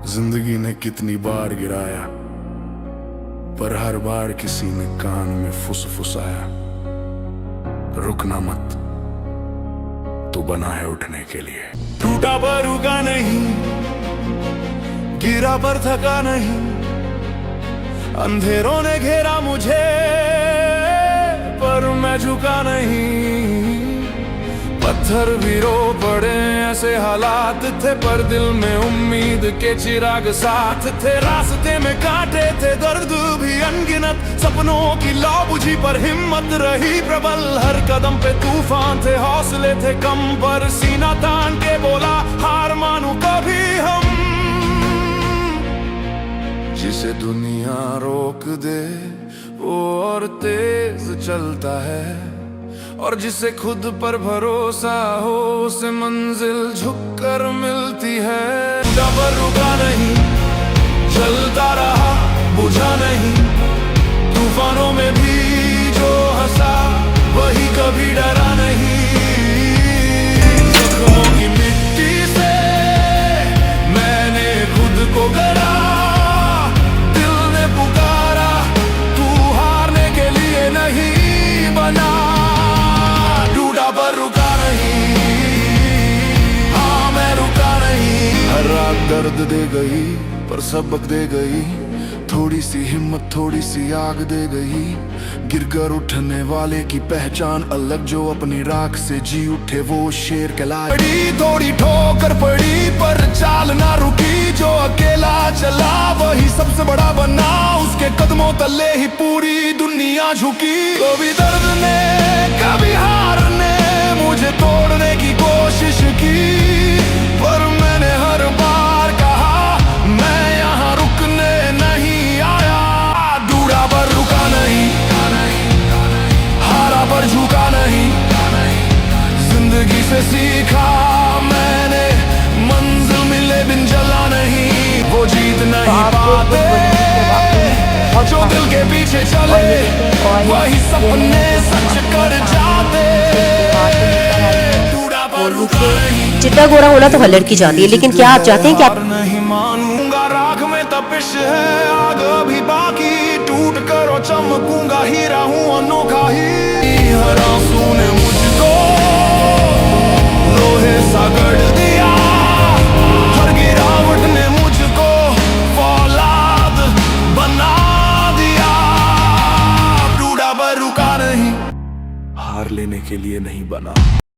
जिंदगी ने कितनी बार गिराया, पर हर बार किसी ने कान में फुसफुसाया, रुकना मत, तू बना है उठने के लिए। टूटा पर रुका नहीं, गिरा पर थका नहीं, अंधेरों ने घेरा मुझे पर मैं झुका नहीं। पत्थर भी रो पड़े, ऐसे हालात थे, पर दिल में उम्मीद के चिराग साथ थे। रास्ते में कांटे थे, दर्द भी अनगिनत, सपनों की लौ बुझी पर हिम्मत रही प्रबल। हर कदम पे तूफान थे, हौसले थे कम, पर सीना तान के बोला हार मानू कभी हम। जिसे दुनिया रोक दे वो और तेज चलता है, और जिसे खुद पर भरोसा हो उसे मंजिल झुककर मिलती है। पर रुका नहीं, चलता रहा, बुझा नहीं, तूफानों में भी जो हंसा वही कभी डरा नहीं। जख्मों की मिट्टी से मैंने खुद को गढ़ा, दिल ने पुकारा, तू हारने के लिए नहीं बना। पर रुका नहीं, हाँ मैं रुका नहीं। हर रात दर्द दे गई पर सबक दे गई, थोड़ी सी हिम्मत थोड़ी सी आग दे गई। गिरकर उठने वाले की पहचान अलग, जो अपनी राख से जी उठे वो शेर कहलाए। पड़ी थोड़ी ठोकर पड़ी पर चाल ना रुकी, जो अकेला चला वही सबसे बड़ा बना। उसके कदमों तले ही पूरी दुनिया झुकी। कभी दर्द ने कभी हार ने मुझे तोड़ने की कोशिश की, पर मैंने हर बार कहा मैं यहाँ रुकने नहीं आया। डूबा पर रुका नहीं, हारा पर झुका नहीं, जिंदगी से सीखा मैंने मंजिल मिले बिन जला नहीं। वो जीत नहीं पाते जो दिल के पीछे चले, वही सपने सच कर जाते। जितना गोरा होना तो हर लड़की चाहती है, लेकिन क्या आप चाहते हैं कि आप नहीं मानूंगा, राख में तपिश है, आग भी बाकी, टूट कर चमकूंगा, हीरा हूँ अनोखा ही। हर आंसू ने